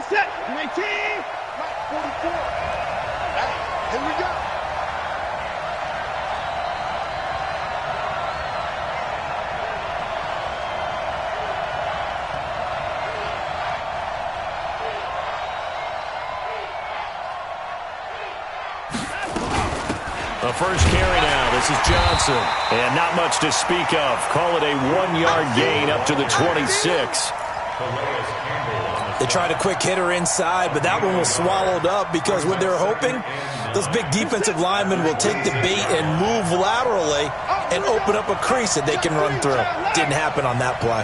Set. 19. 44. Hey, here we go. The first carry now. This is Johnson. And not much to speak of. Call it a 1-yard gain up to the 26. They tried a quick hitter inside, but that one was swallowed up because what they're hoping, those big defensive linemen will take the bait and move laterally and open up a crease that they can run through. Didn't happen on that play.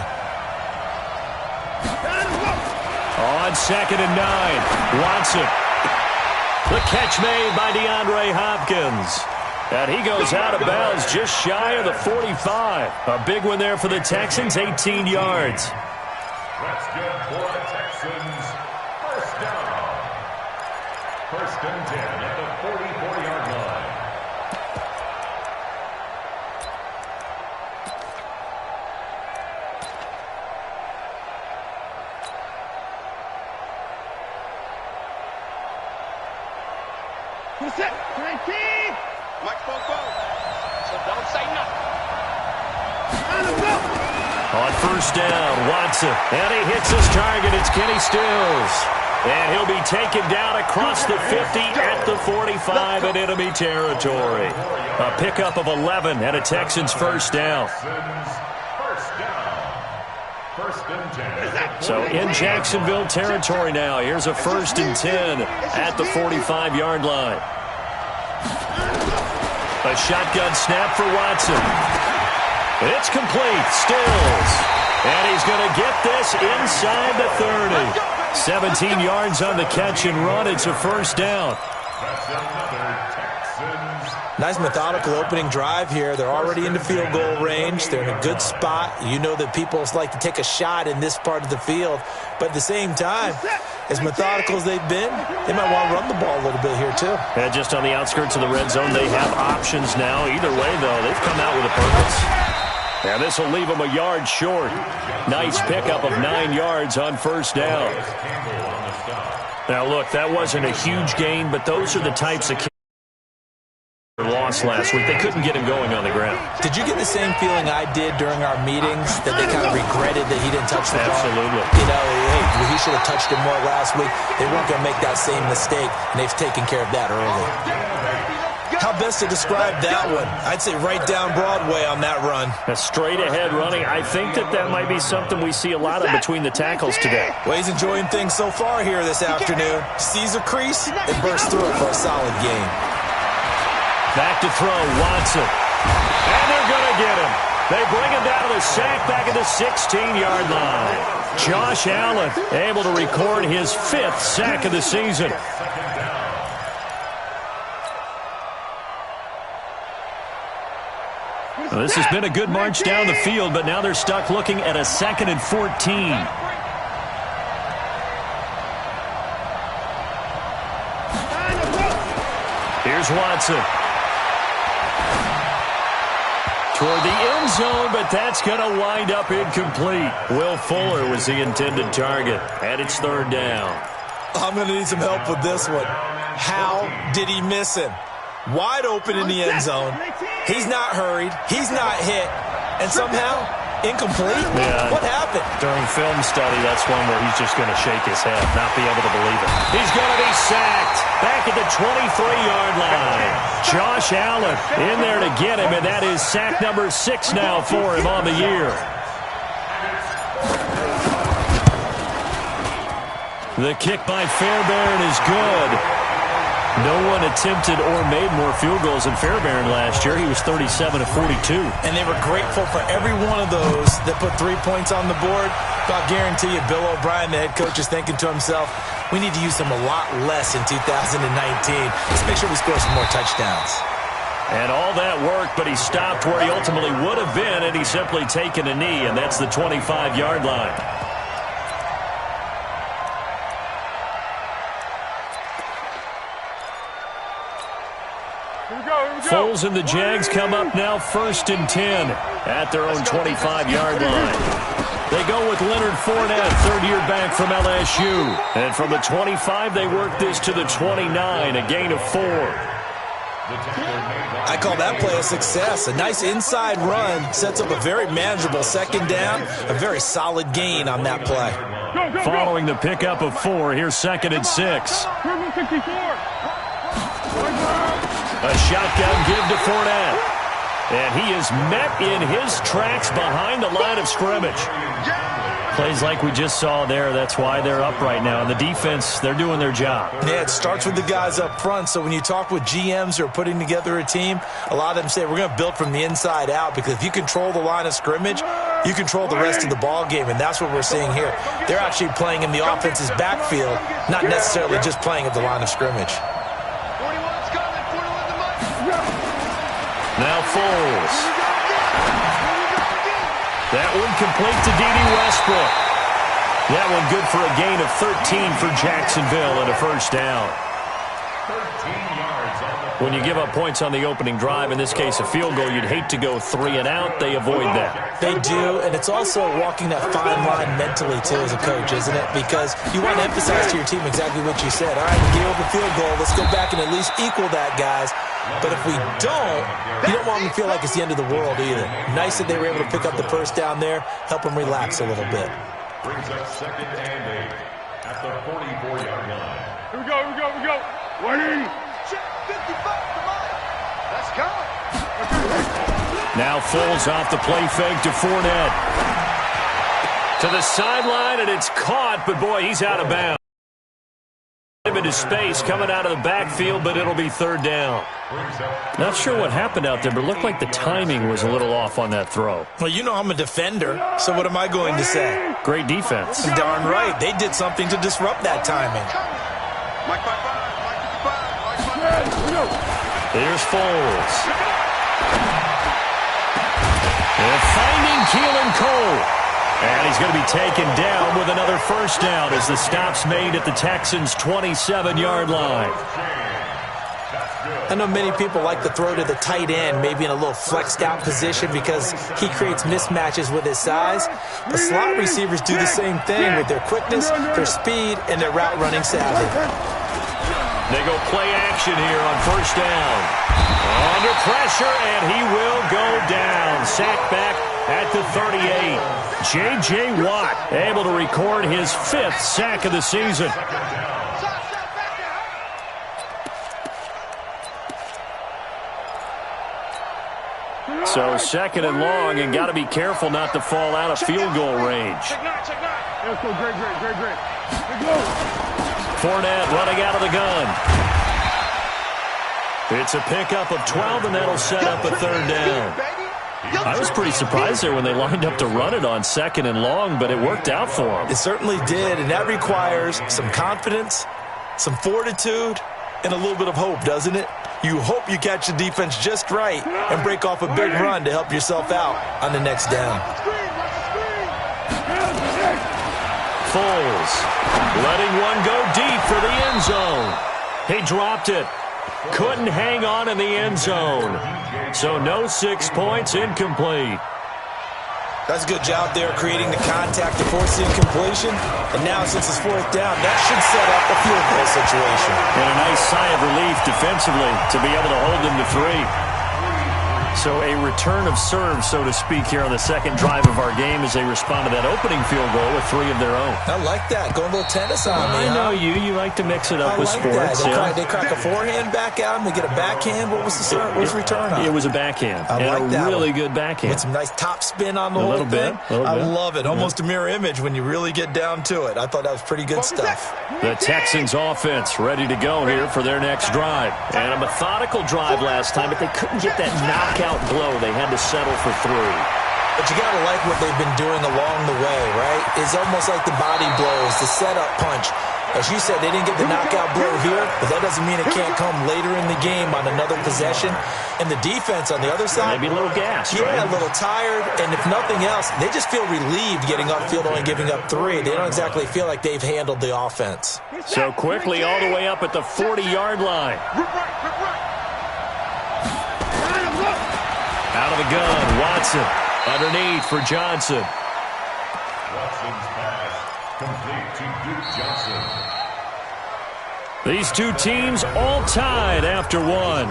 On 2nd and 9, Watson. The catch made by DeAndre Hopkins. And he goes out of bounds just shy of the 45. A big one there for the Texans, 18 yards. That's good for the Texans. First down. 1st and 10 at the 44-yard line. Set. 19. Microphone phone. So don't say nothing. On 1st down, Watson. And he hits his target. It's Kenny Stills. And he'll be taken down across the 50 at the 45 in enemy territory. A pickup of 11 and a Texans first down. So in Jacksonville territory now. Here's a 1st and 10 at the 45-yard line. A shotgun snap for Watson. It's complete. Stills. And he's going to get this inside the 30. 17 yards on the catch and run. It's a first down. Nice methodical opening drive here. They're already into field goal range. They're in a good spot. You know that people like to take a shot in this part of the field. But at the same time, as methodical as they've been, they might want to run the ball a little bit here too. And just on the outskirts of the red zone, they have options now. Either way, though, they've come out with a purpose. And this will leave them a yard short. Nice pickup of 9 yards on first down. Now, look, that wasn't a huge gain, but those are the types of lost last week. They couldn't get him going on the ground. Did you get the same feeling I did during our meetings, that they kind of regretted that he didn't touch the ball? Absolutely. You know, hey, he should have touched it more last week. They weren't going to make that same mistake, and they've taken care of that early. How best to describe that one? I'd say right down Broadway on that run. A straight-ahead running. I think that might be something we see a lot of between the tackles today. Well, he's enjoying things so far here this afternoon. Sees a crease and bursts through it for a solid gain. Back to throw, Watson. And they're going to get him. They bring him down to the sack back at the 16-yard line. Josh Allen able to record his 5th sack of the season. Well, this has been a good march down the field, but now they're stuck looking at a 2nd and 14. Here's Watson. Toward the end zone, but that's going to wind up incomplete. Will Fuller was the intended target, and it's 3rd down. I'm going to need some help with this one. How did he miss him? Wide open in the end zone. He's not hurried. He's not hit. And somehow, incomplete? Yeah. What happened? During film study, that's one where he's just going to shake his head, not be able to believe it. He's going to be sacked back at the 23-yard line. Josh Allen in there to get him, and that is sack number 6 now for him on the year. The kick by Fairbairn is good. No one attempted or made more field goals than Fairbairn last year. He was 37 of 42. And they were grateful for every one of those that put 3 points on the board. But I'll guarantee you, Bill O'Brien, the head coach, is thinking to himself, we need to use them a lot less in 2019. Let's make sure we score some more touchdowns. And all that worked, but he stopped where he ultimately would have been, and he's simply taken a knee, and that's the 25-yard line. Foles and the Jags come up now 1st and 10 at their own 25-yard line. They go with Leonard Fournette, third-year back from LSU. And from the 25, they work this to the 29, a gain of 4. I call that play a success. A nice inside run sets up a very manageable second down, a very solid gain on that play. Following the pickup of 4, here's 2nd and 6. A shotgun give to Fournette. And he is met in his tracks behind the line of scrimmage. Plays like we just saw there. That's why they're up right now. And the defense, they're doing their job. Yeah, it starts with the guys up front. So when you talk with GMs who are putting together a team, a lot of them say we're going to build from the inside out, because if you control the line of scrimmage, you control the rest of the ball game, and that's what we're seeing here. They're actually playing in the offense's backfield, not necessarily just playing at the line of scrimmage. Now Foles. That one complete to D.D. Westbrook. That one good for a gain of 13 for Jacksonville and a first down. When you give up points on the opening drive, in this case a field goal, you'd hate to go 3 and out. They avoid that. They do, and it's also walking that fine line mentally, too, as a coach, isn't it? Because you want to emphasize to your team exactly what you said. All right, we gave up a field goal. Let's go back and at least equal that, guys. But if we don't, you don't want them to feel like it's the end of the world either. Nice that they were able to pick up the first down there, help them relax a little bit. Brings up 2nd and 8 at the 44-yard line. Here we go. Waiting. 55, come on. Let's go. Now Foles off the play fake to Fournette. To the sideline, and it's caught, but boy, he's out of bounds. Into space coming out of the backfield, but it'll be third down. Not sure what happened out there, but it looked like the timing was a little off on that throw. Well, you know I'm a defender, so what am I going to say? Great defense. Darn right. They did something to disrupt that timing. Here's Foles. They're finding Keelan Cole. And he's going to be taken down with another first down as the stop's made at the Texans' 27-yard line. I know many people like to throw to the tight end, maybe in a little flexed out position because he creates mismatches with his size. But slot receivers do the same thing with their quickness, their speed, and their route running savvy. They go play action here on first down. Under pressure, and he will go down. Sacked back at the 38. J.J. Watt able to record his 5th sack of the season. So 2nd and long, and got to be careful not to fall out of field goal range. Let's go, great. Fournette running out of the gun. It's a pickup of 12, and that'll set up a third down. I was pretty surprised there when they lined up to run it on 2nd and long, but it worked out for them. It certainly did, and that requires some confidence, some fortitude, and a little bit of hope, doesn't it? You hope you catch the defense just right and break off a big run to help yourself out on the next down. Foles letting one go deep for the end zone. He dropped it. Couldn't hang on in the end zone. So no 6 points, incomplete. That's a good job there creating the contact to force the incompletion. And now since it's 4th down, that should set up a field goal situation. And a nice sigh of relief defensively to be able to hold them to 3. So a return of serve, so to speak, here on the second drive of our game as they respond to that opening field goal with 3 of their own. I like that. Going a little tennis on me. I know you. You like to mix it up with sports. They crack a forehand back at them. They get a backhand. What was the serve? What was the return on? It was a backhand. I like that. A really good backhand. With some nice top spin on the whole thing. I love it. Almost a mirror image when you really get down to it. I thought that was pretty good stuff. The Texans offense ready to go here for their next drive. And a methodical drive last time, but they couldn't get that knockout blow. They had to settle for 3. But you got to like what they've been doing along the way, right? It's almost like the body blows, the setup punch. As you said, they didn't get the knockout blow here, but that doesn't mean it can't come later in the game on another possession. And the defense on the other side, maybe a little gassed, yeah, right? A little tired. And if nothing else, they just feel relieved getting off field only giving up 3. They don't exactly feel like they've handled the offense. So quickly all the way up at the 40-yard line. Out of the gun, Watson underneath for Johnson. Watson's pass complete to Duke Johnson. These two teams all tied after one.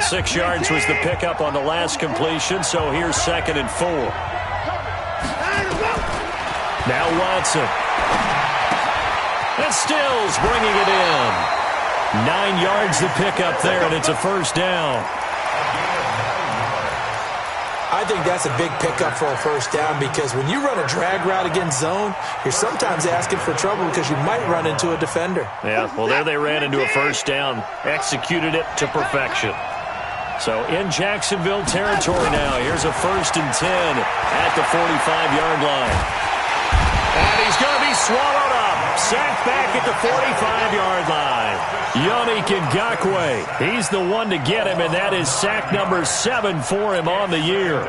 6 yards was the pickup on the last completion, so here's 2nd and 4. Now Watson. And Stills bringing it in. 9 yards the pickup there, and it's a first down. I think that's a big pickup for a first down because when you run a drag route against zone, you're sometimes asking for trouble because you might run into a defender. Yeah, well, there they ran into a first down, executed it to perfection. So in Jacksonville territory now, here's a 1st and 10 at the 45-yard line. And he's going to be swallowed up. Sacked back at the 45-yard line. Yannick Ngakoue. He's the one to get him, and that is sack number 7 for him on the year.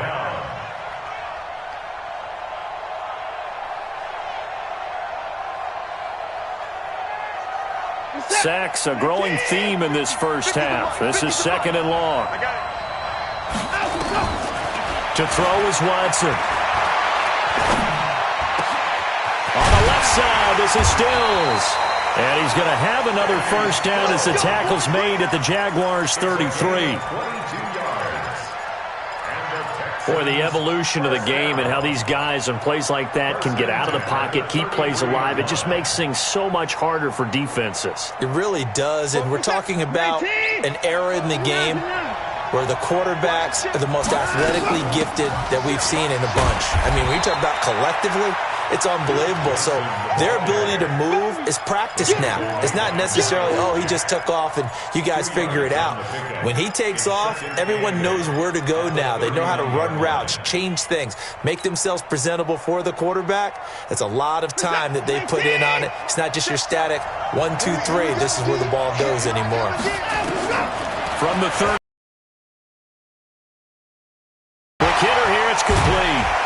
Sacks, a growing theme in this first half. This is 2nd and long. To throw is Watson. On the left side, this is Stills. And he's going to have another first down as the tackle's made at the Jaguars' 33. Boy, the evolution of the game and how these guys on plays like that can get out of the pocket, keep plays alive, it just makes things so much harder for defenses. It really does, and we're talking about an era in the game where the quarterbacks are the most athletically gifted that we've seen in a bunch. I mean, when you talk about collectively, it's unbelievable. So their ability to move is practiced now. It's not necessarily, oh, he just took off and you guys figure it out. When he takes off, everyone knows where to go now. They know how to run routes, change things, make themselves presentable for the quarterback. It's a lot of time that they put in on it. It's not just your static 1, 2, 3. This is where the ball goes anymore. From the 30. Quick hitter here, it's complete.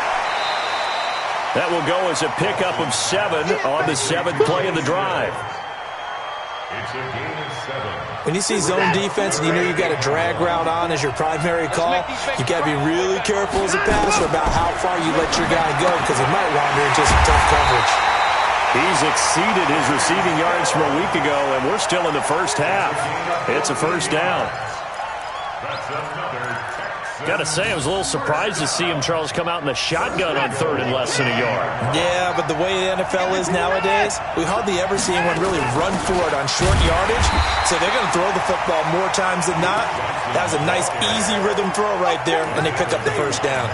That will go as a pickup of 7 on the 7th play of the drive. It's a gain of 7. When you see zone defense and you know you've got a drag route on as your primary call, you've got to be really careful as a passer about how far you let your guy go because he might wander into some tough coverage. He's exceeded his receiving yards from a week ago, and we're still in the first half. It's a first down. That's another Texan. Got to say, I was a little surprised to see him, Charles, come out in the shotgun on 3rd and less than a yard. Yeah, but the way the NFL is nowadays, we hardly ever see anyone really run for it on short yardage. So they're going to throw the football more times than not. That was a nice, easy rhythm throw right there, and they pick up the first down.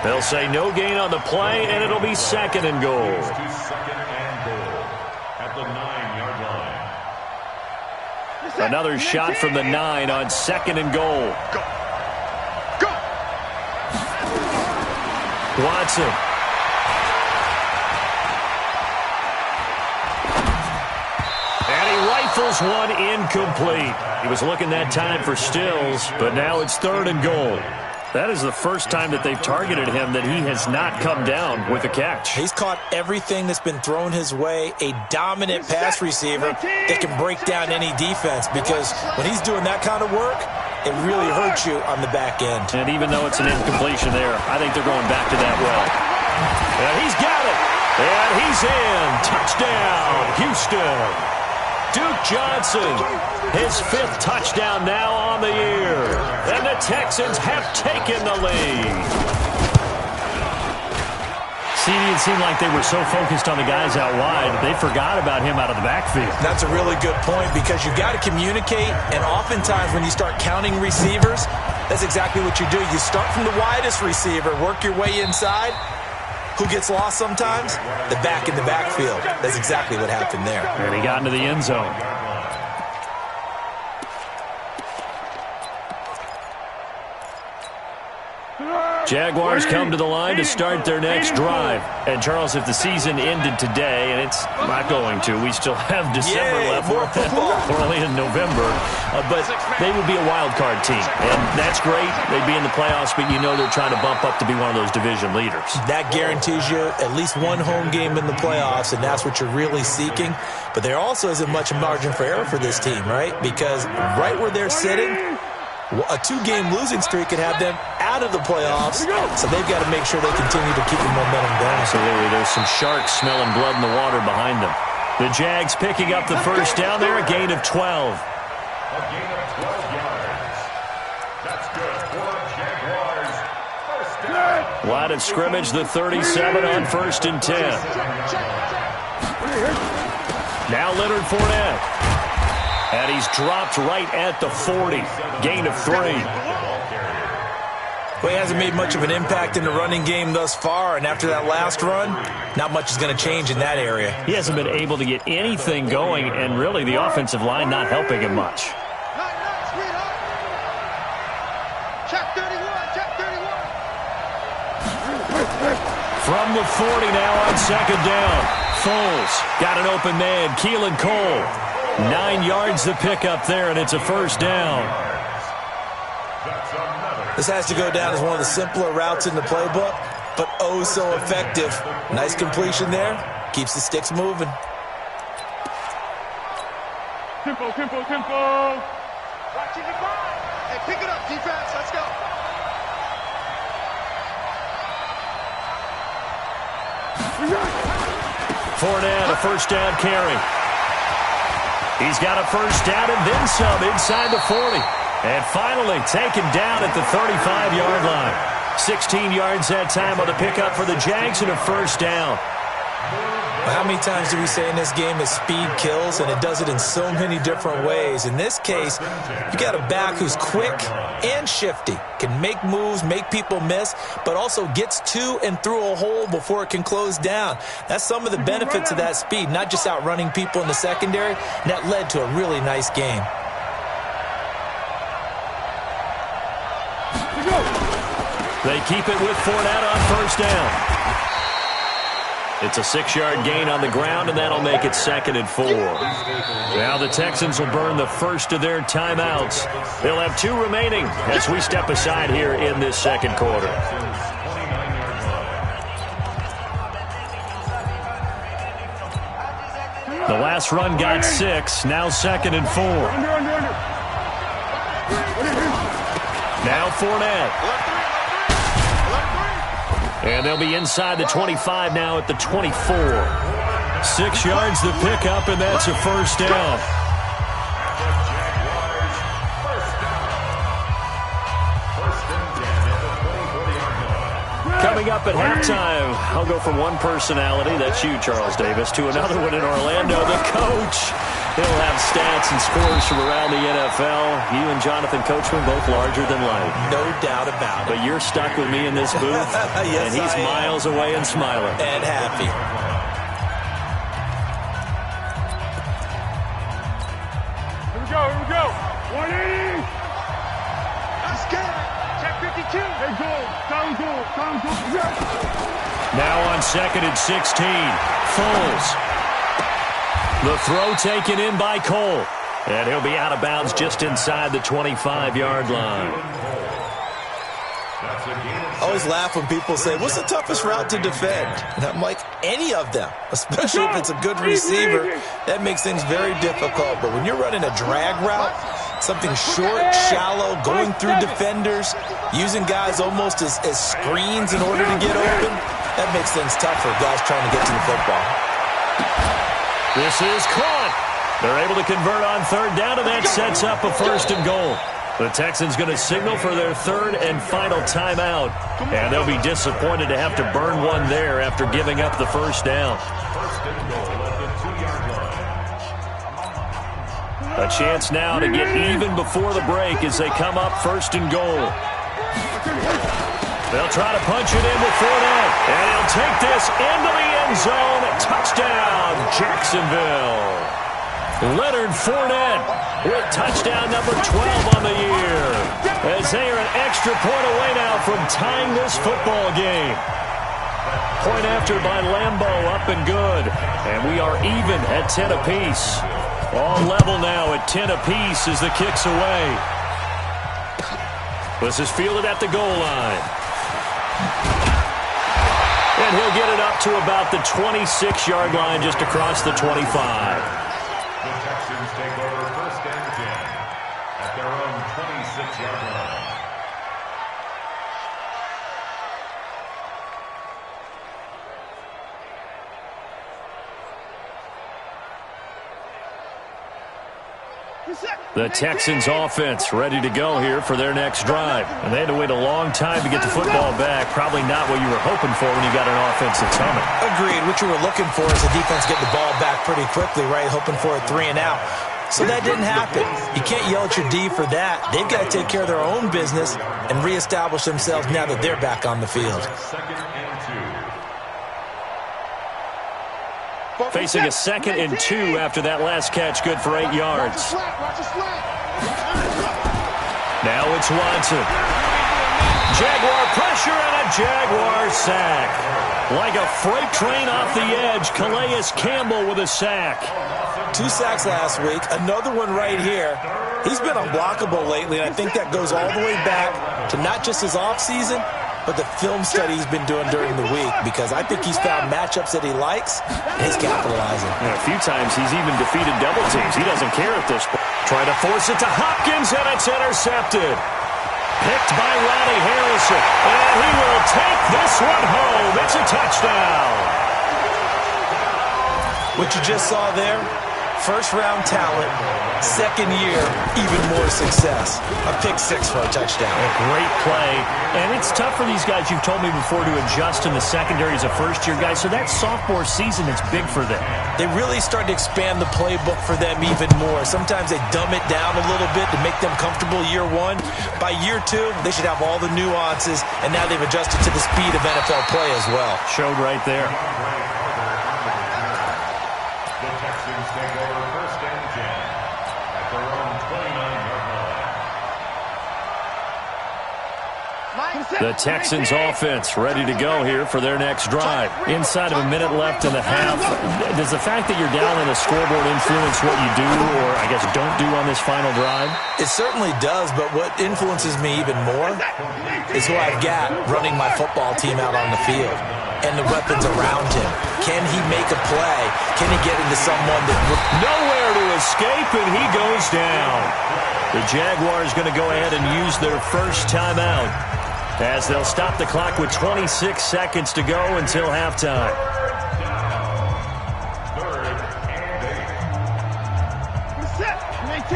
They'll say no gain on the play, and it'll be 2nd and goal. Second and goal at the 9-yard line. Another shot from the 9 on 2nd and goal. Watson. And he rifles one incomplete. He was looking that time for Stills, but now it's 3rd and goal. That is the first time that they've targeted him that he has not come down with a catch. He's caught everything that's been thrown his way, a dominant pass receiver that can break down any defense because when he's doing that kind of work, it really hurts you on the back end. And even though it's an incompletion there, I think they're going back to that well. And he's got it. And he's in. Touchdown, Houston. Duke Johnson, his 5th touchdown now on the year. And the Texans have taken the lead. See, it seemed like they were so focused on the guys out wide, they forgot about him out of the backfield. That's a really good point because you've got to communicate, and oftentimes when you start counting receivers, that's exactly what you do. You start from the widest receiver, work your way inside. Who gets lost sometimes? The back in the backfield. That's exactly what happened there. And he got into the end zone. Jaguars come to the line to start their next drive. And, Charles, if the season ended today, and it's not going to, we still have December left. We're only in November. But they would be a wild card team. And that's great. They'd be in the playoffs, but you know they're trying to bump up to be one of those division leaders. That guarantees you at least one home game in the playoffs, and that's what you're really seeking. But there also isn't much margin for error for this team, right? Because right where they're sitting, A 2-game losing streak could have them out of the playoffs, so they've got to make sure they continue to keep the momentum going. Absolutely. There's some sharks smelling blood in the water behind them. The Jags picking up the first down there, a gain of 12. A gain of 12 yards. That's good for Jaguars. First down. Line of scrimmage, the 37 on 1st and 10. Now Leonard Fournette. And he's dropped right at the 40. Gain of 3. Well, he hasn't made much of an impact in the running game thus far, and after that last run, not much is going to change in that area. He hasn't been able to get anything going, and really the offensive line not helping him much. Check 31, check 31. From the 40 now on 2nd down. Foles got an open man. Keelan Cole. 9 yards the pickup there, and it's a first down. This has to go down as one of the simpler routes in the playbook, but oh so effective. Nice completion there. Keeps the sticks moving. Tempo. Watching the ball. Hey, pick it up, defense. Let's go. Fournette, a first down carry. He's got a first down and then some inside the 40. And finally taken down at the 35-yard line. 16 yards that time on the pickup for the Jags and a first down. How many times do we say in this game that speed kills, and it does it in so many different ways? In this case, you got a back who's quick and shifty, can make moves, make people miss, but also gets to and through a hole before it can close down. That's some of the benefits of that speed, not just outrunning people in the secondary, and that led to a really nice game. They keep it with Fournette on first down. It's a 6-yard gain on the ground, and that'll make it 2nd and 4. Now the Texans will burn the first of their timeouts. They'll have 2 remaining as we step aside here in this second quarter. The last run got 6. Now 2nd and 4. Now Fournette. And they'll be inside the 25 now at the 24. 6 yards the pickup, and that's a first down. Coming up at halftime, I'll go from one personality, that's you, Charles Davis, to another one in Orlando, the coach. He'll have stats and scores from around the NFL. You and Jonathan Coachman both larger than life. No doubt about it. But you're stuck with me in this booth, yes, and he's miles away and smiling. And happy. Here we go. 180. Let's get it. Check 52. Hey, goal. Now on 2nd and 16. Foles. The throw taken in by Cole. And he'll be out of bounds just inside the 25-yard line. I always laugh when people say, what's the toughest route to defend? And I'm like, any of them, especially if it's a good receiver. That makes things very difficult. But when you're running a drag route, something short, shallow, going through defenders, using guys almost as screens in order to get open, that makes things tough for guys trying to get to the football. This is caught. They're able to convert on 3rd down, and that sets up a 1st and goal. The Texans going to signal for their 3rd and final timeout, and they'll be disappointed to have to burn one there after giving up the first down. A chance now to get even before the break as they come up 1st and goal. They'll try to punch it in with Fournette, and he'll take this into the end zone. Touchdown, Jacksonville. Leonard Fournette with touchdown number 12 on the year, as they are an extra point away now from tying this football game. Point after by Lambeau, up and good, and we are even at 10 apiece. All level now at 10 apiece as the kick's away. This is fielded at the goal line. And he'll get it up to about the 26-yard line, just across the 25. The Texans take over 1st and 10 at their own 26-yard line. The Texans offense ready to go here for their next drive. And they had to wait a long time to get the football back. Probably not what you were hoping for when you got an offense that's humming. Agreed. What you were looking for is the defense getting the ball back pretty quickly, right? Hoping for a 3-and-out. So that didn't happen. You can't yell at your D for that. They've got to take care of their own business and reestablish themselves now that they're back on the field. Facing a 2nd and 2 after that last catch, good for 8 yards. Now it's Watson. Jaguar pressure and a Jaguar sack. Like a freight train off the edge, Calais Campbell with a sack. 2 sacks last week, another one right here. He's been unblockable lately, and I think that goes all the way back to not just his offseason, but the film study he's been doing during the week, because I think he's found matchups that he likes, and he's capitalizing. And a few times he's even defeated double teams. He doesn't care at this point. Try to force it to Hopkins, and it's intercepted. Picked by Ronnie Harrison, and he will take this one home. It's a touchdown. What you just saw there, first-round talent, second year, even more success. A pick-6 for a touchdown. A great play. And it's tough for these guys, you've told me before, to adjust in the secondary as a first-year guy. So that sophomore season is big for them. They really start to expand the playbook for them even more. Sometimes they dumb it down a little bit to make them comfortable year 1. By year 2, they should have all the nuances, and now they've adjusted to the speed of NFL play as well. Showed right there. Take over 1st and 10 at their own 29-yard line. The Texans offense ready to go here for their next drive. Inside of a minute left in the half, does the fact that you're down on the scoreboard influence what you do, or I guess don't do on this final drive? It certainly does, but what influences me even more is who I've got running my football team out on the field and the weapons around him. Can he make a play? Can he get into someone that... Nowhere to escape, and he goes down. The Jaguars going to go ahead and use their first timeout, as they'll stop the clock with 26 seconds to go until halftime. 3rd and 8.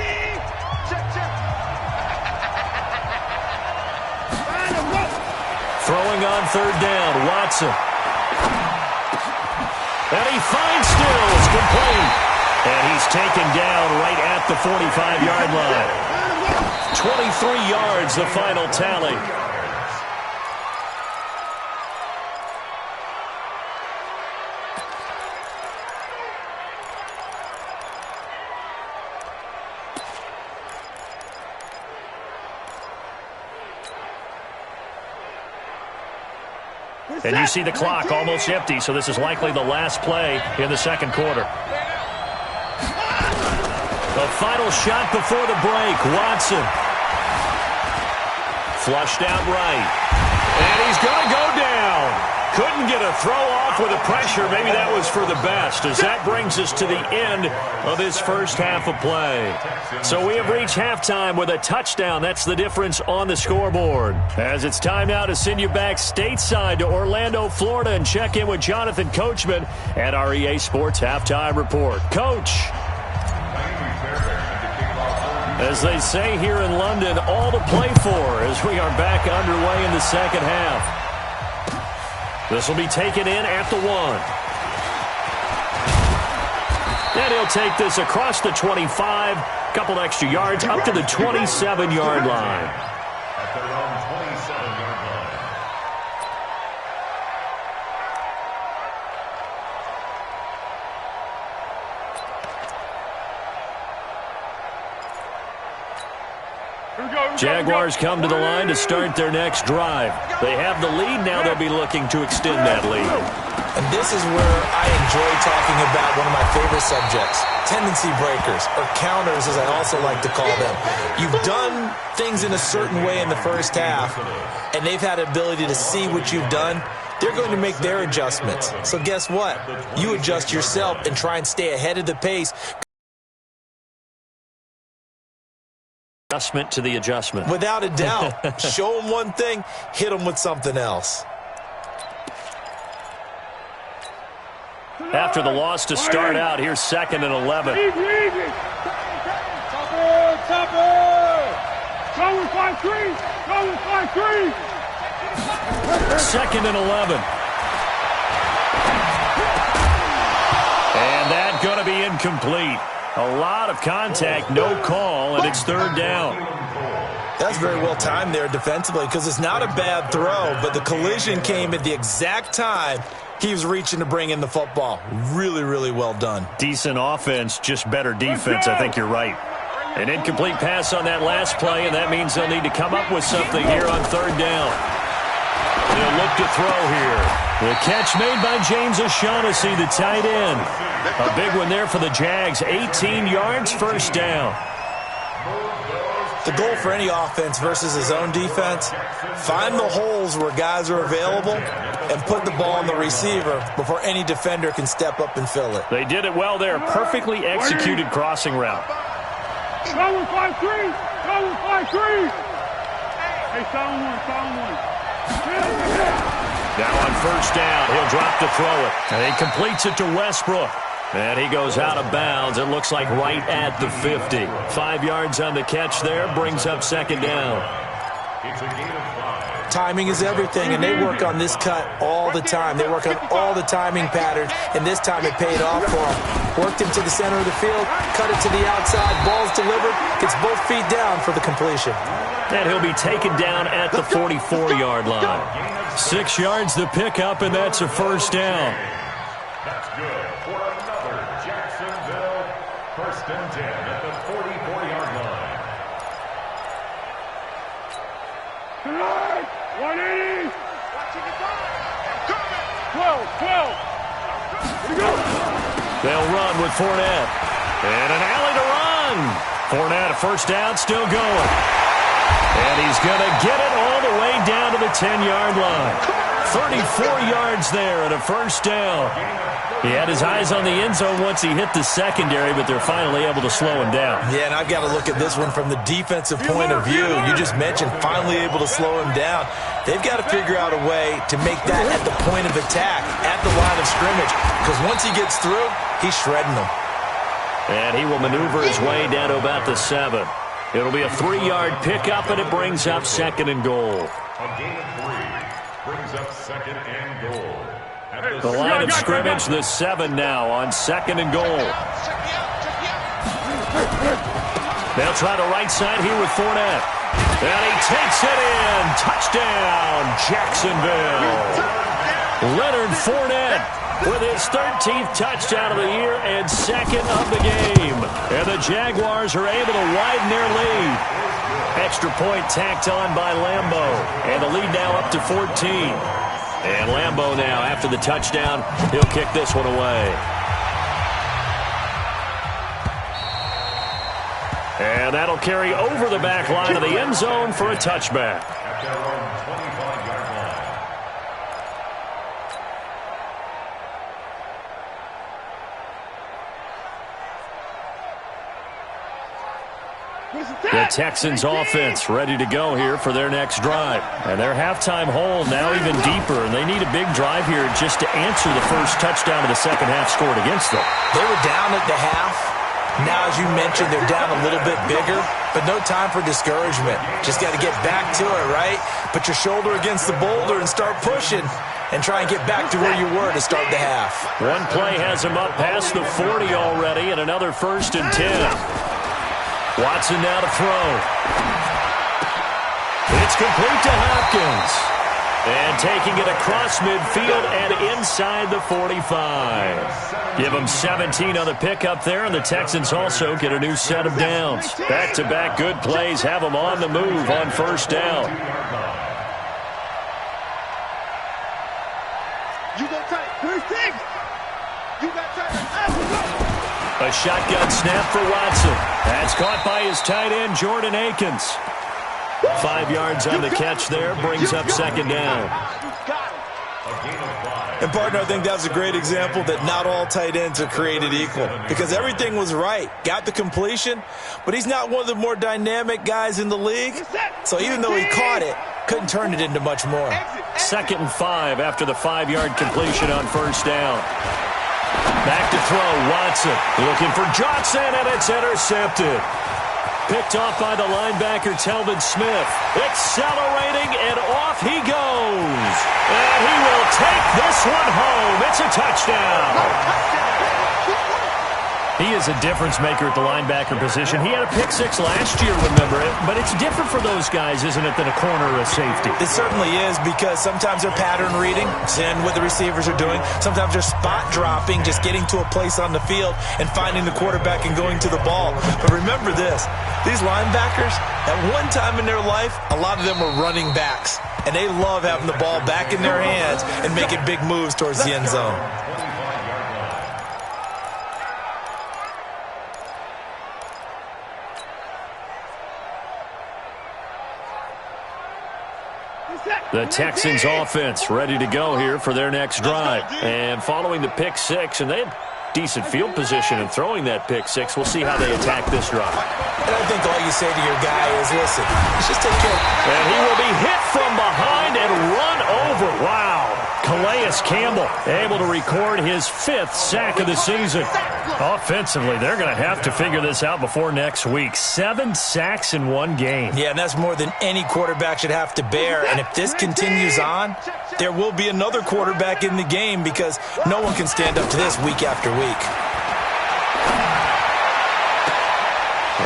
Throwing on 3rd down, Watson. And he finds Stills, complete. And he's taken down right at the 45-yard line. 23 yards, the final tally. And you see the clock almost empty, so this is likely the last play in the second quarter. The final shot before the break, Watson. Flushed out right. And he's going to go down. Couldn't get a throw off with the pressure. Maybe that was for the best, as that brings us to the end of this first half of play. So we have reached halftime with a touchdown. That's the difference on the scoreboard. As it's time now to send you back stateside to Orlando, Florida, and check in with Jonathan Coachman at our EA Sports Halftime Report. Coach. As they say here in London, all to play for as we are back underway in the second half. This will be taken in at the 1. And he'll take this across the 25, couple extra yards, up to the 27-yard line. At their own 27-yard line. Jaguars come to the line to start their next drive. They have the lead. Now they'll be looking to extend that lead. And this is where I enjoy talking about one of my favorite subjects, tendency breakers, or counters as I also like to call them. You've done things in a certain way in the first half, and they've had the ability to see what you've done. They're going to make their adjustments. So guess what? You adjust yourself and try and stay ahead of the pace. Adjustment to the adjustment. Without a doubt. Show them one thing, hit them with something else. After the loss to start out, here's 2nd and 11. Second and 11. And that going to be incomplete. A lot of contact, no call, and it's third down. That's very well timed there defensively because it's not a bad throw, but the collision came at the exact time he was reaching to bring in the football. Really, really well done. Decent offense, just better defense. I think you're right. An incomplete pass on that last play, and that means they'll need to come up with something here on third down. They'll look to throw here. The catch made by James O'Shaughnessy, the tight end. A big one there for the Jags. 18 yards, first down. The goal for any offense versus his own defense, find the holes where guys are available and put the ball on the receiver before any defender can step up and fill it. They did it well there. Perfectly executed crossing route. Hey, sound one. Now on first down, he'll drop to throw it. And he completes it to Westbrook. And he goes out of bounds. It looks like right at the 50. 5 yards on the catch there. Brings up second down. It's a gain of 5. Timing is everything, and they work on this cut all the time. They work on all the timing patterns, and this time it paid off for him. Worked him to the center of the field, cut it to the outside, ball's delivered, gets both feet down for the completion. And he'll be taken down at the 44-yard line. 6 yards the pickup, and that's a first down. That's good for another Jacksonville first and 10 at the 44-yard line. Tonight, 180. 12. Here we go. They'll run with Fournette. And an alley to run. Fournette, a first down, still going. And he's going to get it all the way down to the 10-yard line. 34 yards there and a first down. He had his eyes on the end zone once he hit the secondary, but they're finally able to slow him down. Yeah, and I've got to look at this one from the defensive point of view. You just mentioned finally able to slow him down. They've got to figure out a way to make that at the point of attack, at the line of scrimmage, because once he gets through, he's shredding them. And he will maneuver his way down to about the 7. It'll be a 3-yard pickup, and it brings up second and goal. A gain of 3 brings up second and goal. The line of scrimmage, the 7 now on second and goal. They'll try the right side here with Fournette. And he takes it in. Touchdown, Jacksonville. Leonard Fournette with his 13th touchdown of the year and second of the game. And the Jaguars are able to widen their lead. Extra point tacked on by Lambeau. And the lead now up to 14. And Lambeau now, after the touchdown, he'll kick this one away. And that'll carry over the back line of the end zone for a touchback. At their own 25-yard line. The Texans offense ready to go here for their next drive. And their halftime hole now even deeper, and they need a big drive here just to answer the first touchdown of the second half scored against them. They were down at the half. Now, as you mentioned, they're down a little bit bigger, but no time for discouragement. Just got to get back to it, right? Put your shoulder against the boulder and start pushing and try and get back to where you were to start the half. One play has him up past the 40 already, and another first and 10. Watson now to throw. It's complete to Hopkins. And taking it across midfield and inside the 45. Give them 17 on the pickup there, and the Texans also get a new set of downs. Back-to-back good plays have them on the move on first down. You go tight. 26. You got tight. A shotgun snap for Watson. That's caught by his tight end, Jordan Akins. 5 yards on the catch there, brings up second down. And, partner, I think that's a great example that not all tight ends are created equal because everything was right. Got the completion, but he's not one of the more dynamic guys in the league. So even though he caught it, couldn't turn it into much more. 2nd and 5 after the 5-yard completion on first down. Back to throw, Watson looking for Johnson, and it's intercepted. Picked off by the linebacker, Telvin Smith. Accelerating, and off he goes. And he will take this one home. It's a touchdown. He is a difference maker at the linebacker position. He had a pick six last year, remember it. But it's different for those guys, isn't it, than a corner or a safety? It certainly is, because sometimes they're pattern reading, seeing what the receivers are doing. Sometimes they're spot dropping, just getting to a place on the field and finding the quarterback and going to the ball. But remember this, these linebackers, at one time in their life, a lot of them were running backs. And they love having the ball back in their hands and making big moves towards the end zone. The Texans offense ready to go here for their next drive. And following the pick six, and they had decent field position in throwing that pick six. We'll see how they attack this drive. And I think all you say to your guy is, listen, let's just take care of it. And he will be hit from behind and run over. Wow. Calais Campbell able to record his 5th sack of the season. Offensively, they're going to have to figure this out before next week. 7 sacks in one game. Yeah, and that's more than any quarterback should have to bear. And if this continues on, there will be another quarterback in the game, because no one can stand up to this week after week.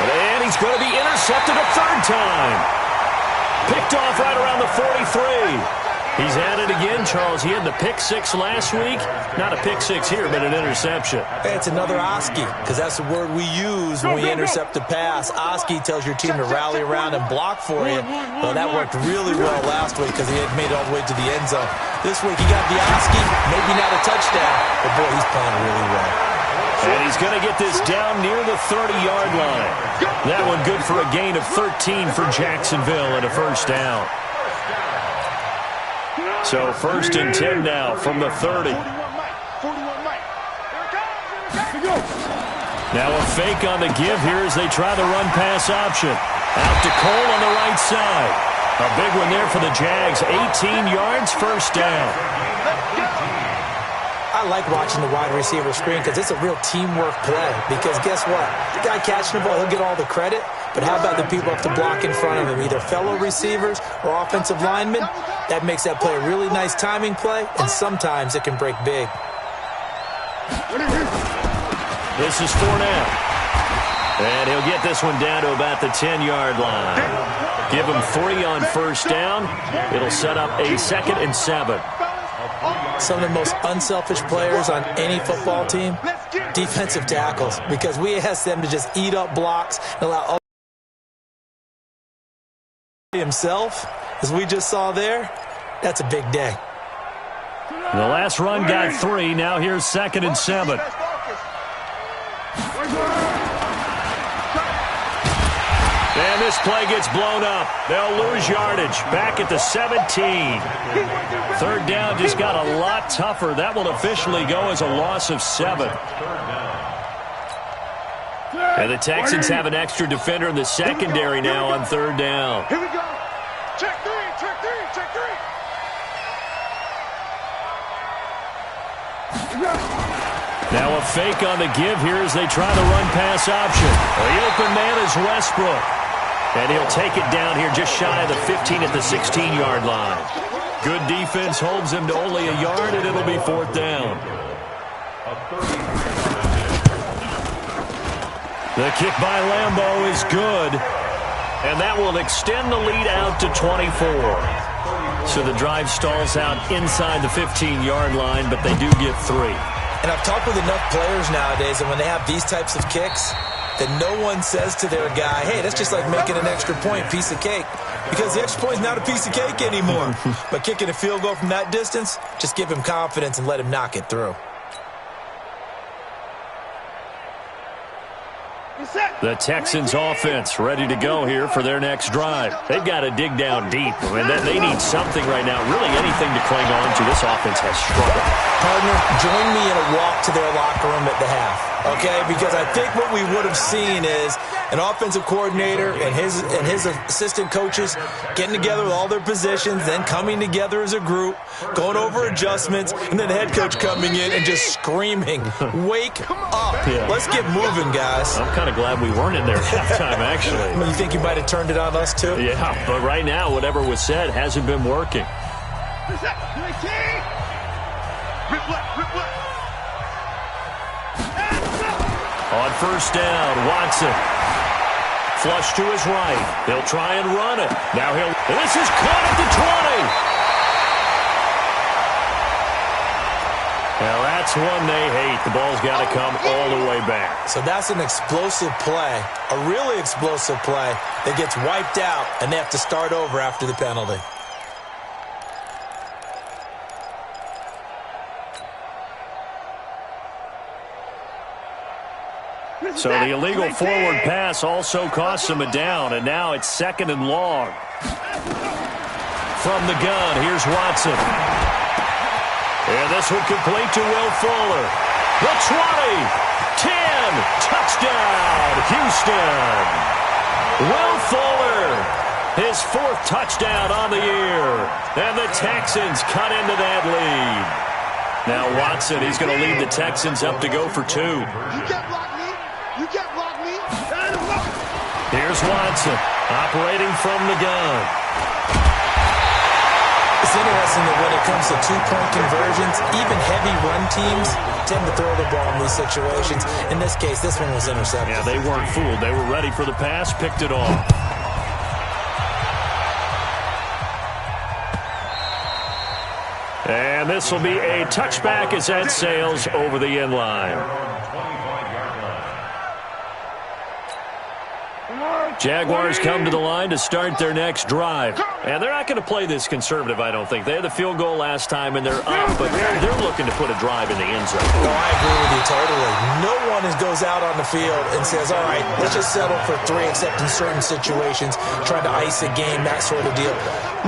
And he's going to be intercepted a 3rd time. Picked off right around the 43. He's at it again, Charles. He had the pick six last week. Not a pick six here, but an interception. Hey, it's another Oski, because that's the word we use when we intercept a pass. Oski tells your team to rally around and block for you. Well, that worked really well last week, because he had made it all the way to the end zone. This week he got the Oski, maybe not a touchdown, but boy, he's playing really well. And he's going to get this down near the 30-yard line. That one good for a gain of 13 for Jacksonville and a 1st down. So 1st and 10 now from the 30. Now a fake on the give here as they try the run-pass option. Out to Cole on the right side. A big one there for the Jags. 18 yards, 1st down. I like watching the wide receiver screen, because it's a real teamwork play. Because guess what? The guy catching the ball, he'll get all the credit. But how about the people have to block in front of him, either fellow receivers or offensive linemen? That makes that play a really nice timing play, and sometimes it can break big. This is Fournette. And he'll get this one down to about the 10-yard line. Give him 3 on 1st down. It'll set up a 2nd and 7. Some of the most unselfish players on any football team, defensive tackles, because we ask them to just eat up blocks and allow other himself, as we just saw there. That's a big day. The last run got 3. Now here's 2nd and 7. And this play gets blown up. They'll lose yardage. Back at the 17. 3rd down just got a lot tougher. That will officially go as a loss of 7. And the Texans have an extra defender in the secondary now on 3rd down. Here we go. Check 3, check 3, check 3. Now a fake on the give here as they try the run-pass option. The open man is Westbrook. And he'll take it down here just shy of the 15 at the 16-yard line. Good defense holds him to only a yard, and it'll be 4th down. The kick by Lambeau is good. And that will extend the lead out to 24. So the drive stalls out inside the 15-yard line, but they do get 3. And I've talked with enough players nowadays, and when they have these types of kicks, that no one says to their guy, hey, that's just like making an extra point, piece of cake. Because the extra point is not a piece of cake anymore. But kicking a field goal from that distance, just give him confidence and let him knock it through. The Texans offense ready to go here for their next drive. They've got to dig down deep. I mean, they need something right now, really anything to cling on to. This offense has struggled. Partner, join me in a walk to their locker room at the half, okay? Because I think what we would have seen is an offensive coordinator and his assistant coaches getting together with all their positions, then coming together as a group, going over adjustments, and then the head coach coming in and just screaming, wake up. Yeah. Let's get moving, guys. I'm kind of glad we we weren't in there at halftime, actually. You think you might have turned it on us, too? Yeah, but right now, whatever was said hasn't been working. On first down, Watson. Flush to his right. He'll try and run it. Now this is caught at the 20. Now that's one they hate. The ball's got to come all the way back. So that's an explosive play, a really explosive play that gets wiped out, and they have to start over after the penalty. So the illegal forward pass also costs him a down, and now it's 2nd and long. From the gun, here's Watson. And this one complete to Will Fuller. The 20, 10, touchdown, Houston. Will Fuller, his 4th touchdown on the year. And the Texans cut into that lead. Now Watson, he's going to lead the Texans up to go for 2. You can't block me. You can't block me. Here's Watson, operating from the gun. It's interesting that when it comes to 2-point conversions, even heavy run teams tend to throw the ball in these situations. In this case, this one was intercepted. Yeah, they weren't fooled. They were ready for the pass, picked it off. And this will be a touchback as that sails over the end line. Jaguars come to the line to start their next drive. And they're not going to play this conservative, I don't think. They had the field goal last time, and they're up, but they're looking to put a drive in the end zone. No, I agree with you totally. No one goes out on the field and says, all right, let's just settle for 3, except in certain situations, trying to ice a game, that sort of deal.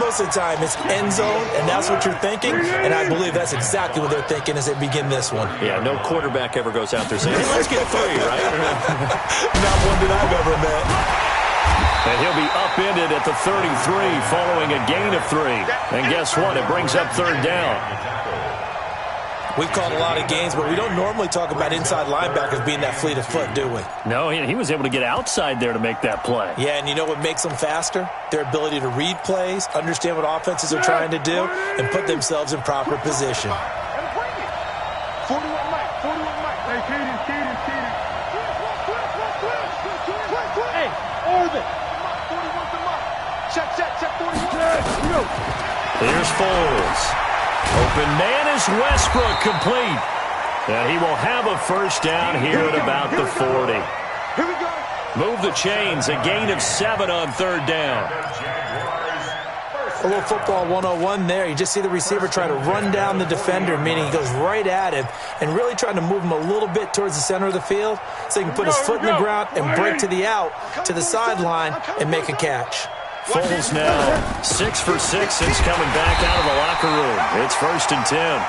Most of the time, it's end zone, and that's what you're thinking, and I believe that's exactly what they're thinking as they begin this one. Yeah, no quarterback ever goes out there saying, hey, let's get 3, right? Not one that I've ever met. And he'll be upended at the 33 following a gain of 3. And guess what? It brings up 3rd down. We've called a lot of games, but we don't normally talk about inside linebackers being that fleet of foot, do we? No, he was able to get outside there to make that play. Yeah, and you know what makes them faster? Their ability to read plays, understand what offenses are trying to do, and put themselves in proper position. 41 Mike. Hey, Kaden. Hey, Orbit. 41 to Mike. Check 41. Here's Foles. Open man is Westbrook, complete. He will have a first down here at about the 40. Here we go. Move the chains, a gain of 7 on 3rd down. A little football 101 there. You just see the receiver try to run down the defender, meaning he goes right at him and really trying to move him a little bit towards the center of the field so he can put his foot in the ground and break to the out, to the sideline, and make a catch. Foles now 6 for 6 since coming back out of the locker room. It's 1st and 10.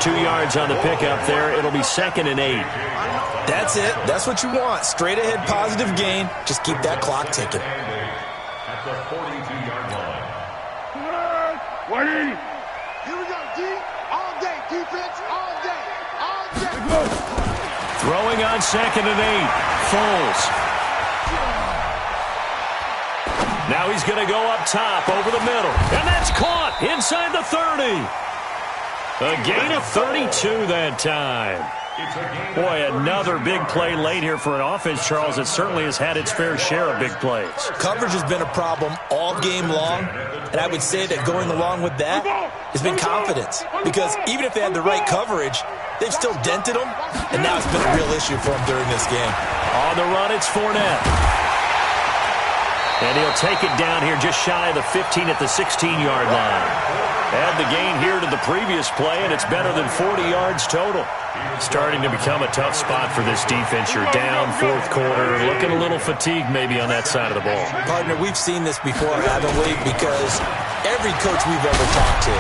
2 yards on the pickup there. It'll be 2nd and 8. That's it. That's what you want. Straight ahead positive gain. Just keep that clock ticking. At the 42-yard line. 180. Here we go, D. All day. Defense, all day. Throwing on 2nd and 8. Foles. Now he's going to go up top over the middle. And that's caught inside the 30. A gain of 32 that time. Boy, another big play late here for an offense, Charles, that certainly has had its fair share of big plays. Coverage has been a problem all game long, and I would say that going along with that has been confidence. Because even if they had the right coverage, they've still dented them, and now it's been a real issue for them during this game. On the run, it's Fournette. And he'll take it down here just shy of the 15 at the 16-yard line. Add the gain here to the previous play, and it's better than 40 yards total. Starting to become a tough spot for this defense. You're down 4th quarter, looking a little fatigued maybe on that side of the ball. Partner, we've seen this before, haven't we? Because every coach we've ever talked to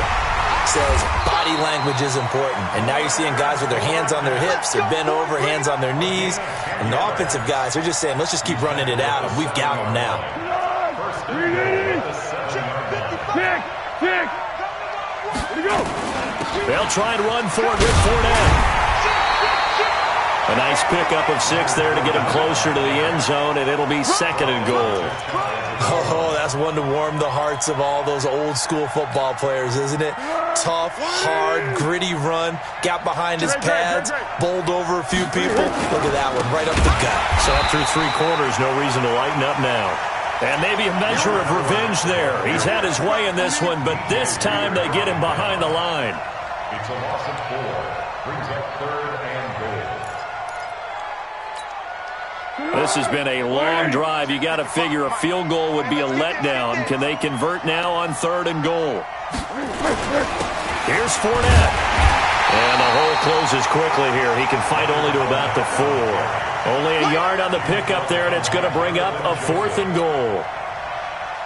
says body language is important. And now you're seeing guys with their hands on their hips, they're bent over, hands on their knees. And the offensive guys are just saying, let's just keep running it out, and we've got them now. Pick. Here we go. They'll try and run for it with Fournette. A nice pickup of 6 there to get him closer to the end zone, and it'll be 2nd and goal. Oh, that's one to warm the hearts of all those old-school football players, isn't it? Tough, hard, gritty run, got behind his pads, bowled over a few people. Look at that one, right up the gut. So up through 3 quarters, no reason to lighten up now. And maybe a measure of revenge there. He's had his way in this one, but this time they get him behind the line. It's a loss of 4. Brings up 3rd and goal. This has been a long drive. You got to figure a field goal would be a letdown. Can they convert now on 3rd and goal? Here's Fournette. And the hole closes quickly here. He can fight only to about the 4. Only a yard on the pickup there, and it's going to bring up a 4th and goal.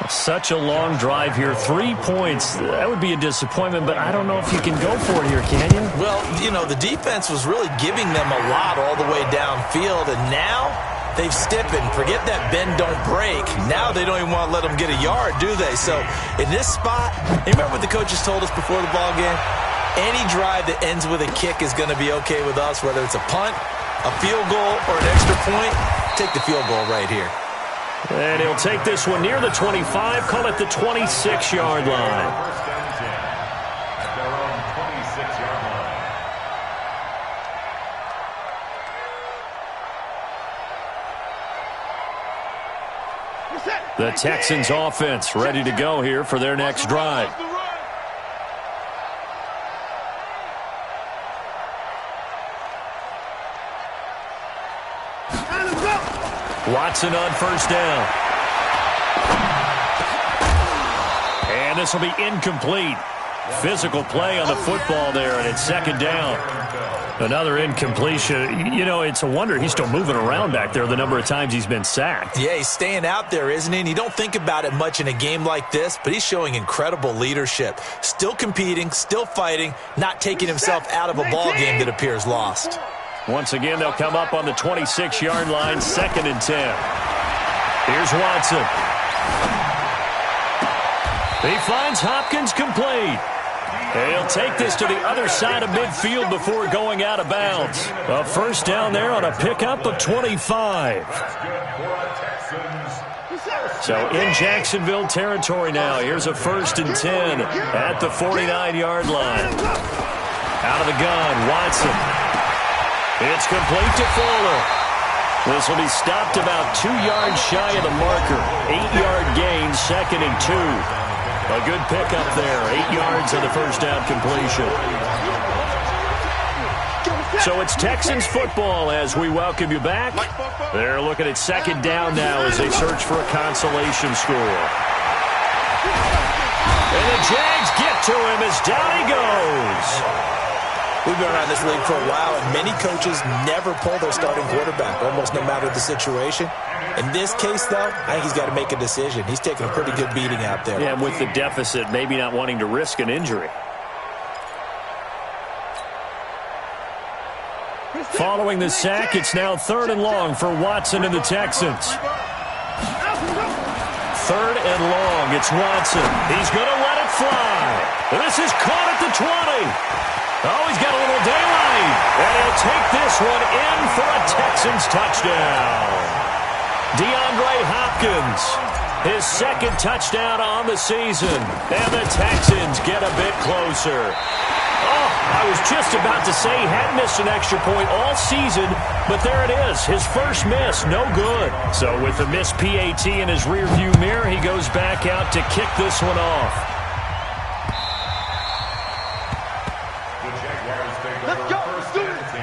Such a long drive here. 3 points. That would be a disappointment, but I don't know if you can go for it here, can you? Well, you know, the defense was really giving them a lot all the way downfield, and now they've stiffened. Forget that bend, don't break. Now they don't even want to let them get a yard, do they? So in this spot, you remember what the coaches told us before the ball game? Any drive that ends with a kick is going to be okay with us, whether it's a punt, a field goal, or an extra point. Take the field goal right here. And he'll take this one near the 25, call it the 26-yard line. 1st and 10 at their own 26-yard line. The Texans offense ready to go here for their next drive. Watson on 1st down. And this will be incomplete. Physical play on the football there, and it's 2nd down. Another incompletion. You know, it's a wonder he's still moving around back there the number of times he's been sacked. Yeah, he's staying out there, isn't he? And you don't think about it much in a game like this, but he's showing incredible leadership. Still competing, still fighting, not taking himself out of a ball game that appears lost. Once again, they'll come up on the 26-yard line, 2nd and 10. Here's Watson. He finds Hopkins complete. He'll take this to the other side of midfield before going out of bounds. A 1st down there on a pickup of 25. So in Jacksonville territory now. Here's a 1st and 10 at the 49-yard line. Out of the gun, Watson. It's complete to Fuller. This will be stopped about 2 yards shy of the marker. 8-yard gain, 2nd and 2. A good pickup there. 8 yards on the 1st down completion. So it's Texans football as we welcome you back. They're looking at 2nd down now as they search for a consolation score. And the Jags get to him as down he goes. We've been around this league for a while, and many coaches never pull their starting quarterback, almost no matter the situation. In this case, though, I think he's got to make a decision. He's taking a pretty good beating out there. Yeah, with the deficit, maybe not wanting to risk an injury. Following the sack, it's now 3rd and long for Watson and the Texans. 3rd and long, it's Watson. He's going to let it fly. This is caught at the 20. Oh, he's got a little daylight. And he'll take this one in for a Texans touchdown. DeAndre Hopkins, his 2nd touchdown on the season. And the Texans get a bit closer. Oh, I was just about to say he hadn't missed an extra point all season, but there it is. His first miss, no good. So with the missed PAT in his rearview mirror, he goes back out to kick this one off. Let's go. 1st and 10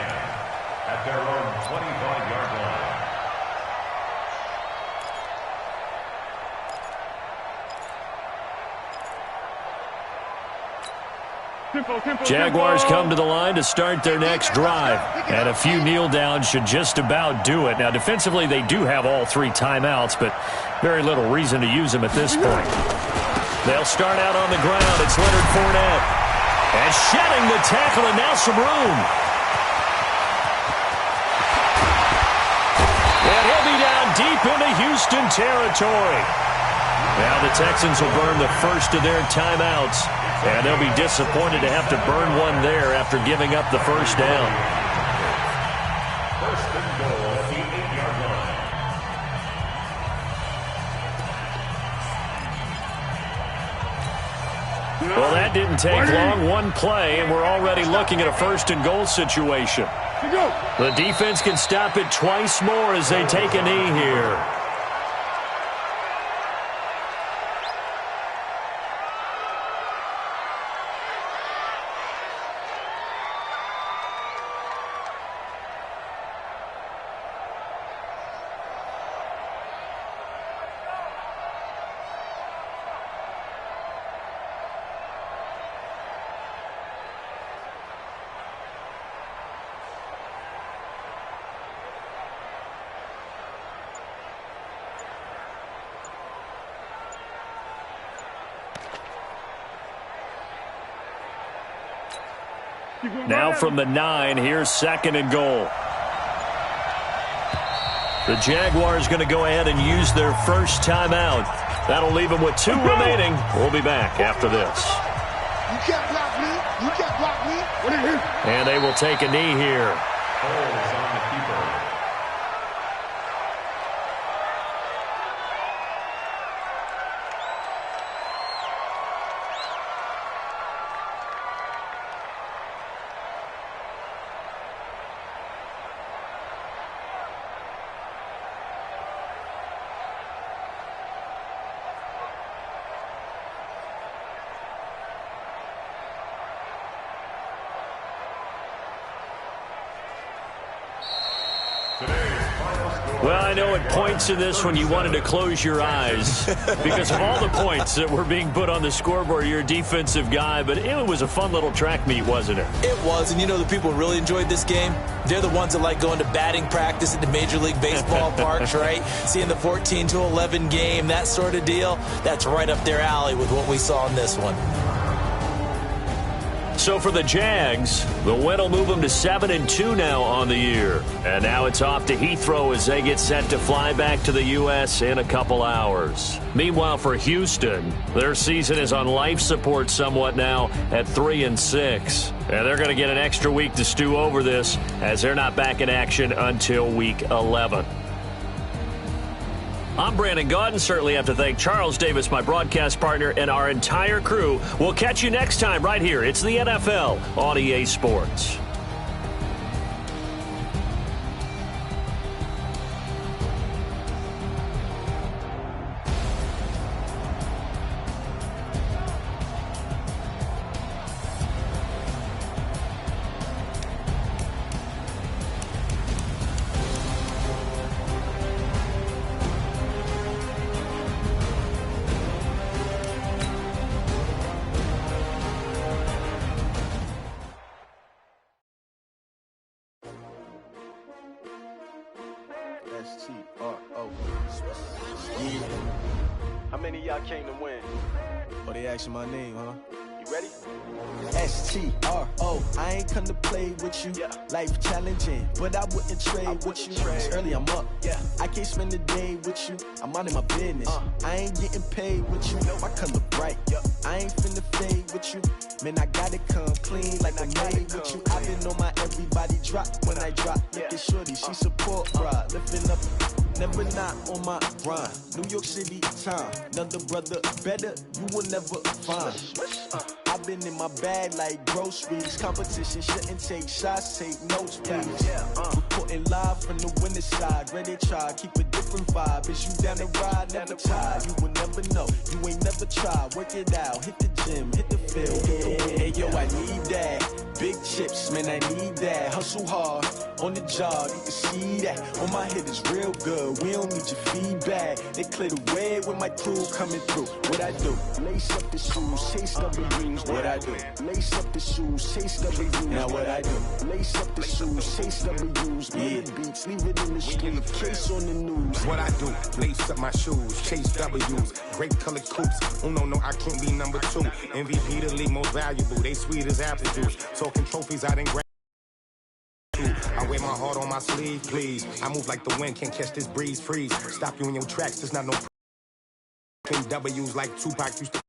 at their own 25-yard line. Jaguars come to the line to start their next drive. And a few kneel downs should just about do it. Now, defensively, they do have all 3 timeouts, but very little reason to use them at this point. They'll start out on the ground. It's Leonard Fournette. And shedding the tackle, and now some room. And he'll be down deep into Houston territory. Now the Texans will burn the first of their timeouts, and they'll be disappointed to have to burn one there after giving up the 1st down. Well, that didn't take long. One play, and we're already looking at a first-and-goal situation. The defense can stop it twice more as they take a knee here. Now from the 9, here's 2nd and goal. The Jaguars going to go ahead and use their first timeout. That'll leave them with 2 remaining. We'll be back after this. You can't block me. You can't block me. What are you? And they will take a knee here. Holds on the keeper. Well, I know at points in this when you wanted to close your eyes because of all the points that were being put on the scoreboard. You're a defensive guy, but it was a fun little track meet, wasn't it? It was, and you know the people who really enjoyed this game? They're the ones that like going to batting practice at the Major League Baseball parks, right? Seeing the 14-11 game, that sort of deal. That's right up their alley with what we saw in this one. So for the Jags, the win will move them to 7-2 now on the year. And now it's off to Heathrow as they get set to fly back to the U.S. in a couple hours. Meanwhile, for Houston, their season is on life support somewhat now at 3-6. And they're going to get an extra week to stew over this as they're not back in action until Week 11. I'm Brandon Gaudin. Certainly have to thank Charles Davis, my broadcast partner, and our entire crew. We'll catch you next time right here. It's the NFL on EA Sports. S-T-R-O. Yeah. How many of y'all came to win? Oh, they asking my name, huh? You ready? S-T-R-O. I ain't come to play with you. Yeah. Life challenging, but I wouldn't trade with you. It's early, I'm up. Yeah. I can't spend the day with you. I'm minding my business. I ain't getting paid with you. I come look bright. Yep. I ain't finna fade with you. Man, I gotta come clean like I'm made with you. I've been on my everybody drop when I drop. Look at shorty, she support ride. Lifting up, never not on my grind. New York City time. Another brother better, you will never find. I've been in my bag like groceries. Competition shouldn't take shots, take notes, please. Reporting live from the winning side. Ready to try, keep a different vibe. Is you down the ride, never tired. You will never know, you ain't never tried. Work it out, hit the gym, hit the field. Hey, yo, I need that. Big chips, man, I need that. Hustle hard, on the job, you can see that. On my head is real good, we don't need your feedback. They clear the way with my crew coming through. What I do? Lace up the shoes, chase W's. What I do? Lace up the shoes, chase W's. Now what I do? Lace up the shoes, chase W's. Yeah, beats, leave it in the street, case on the news. What I do? Lace up my shoes, chase W's. Grape colored coops. Oh no, I can't be number 2. MVP the league most valuable. They sweet as apple juice. Talking trophies, I didn't grab. I wear my heart on my sleeve, please. I move like the wind, can't catch this breeze, freeze. Stop you in your tracks, there's not no W's like Tupac used to.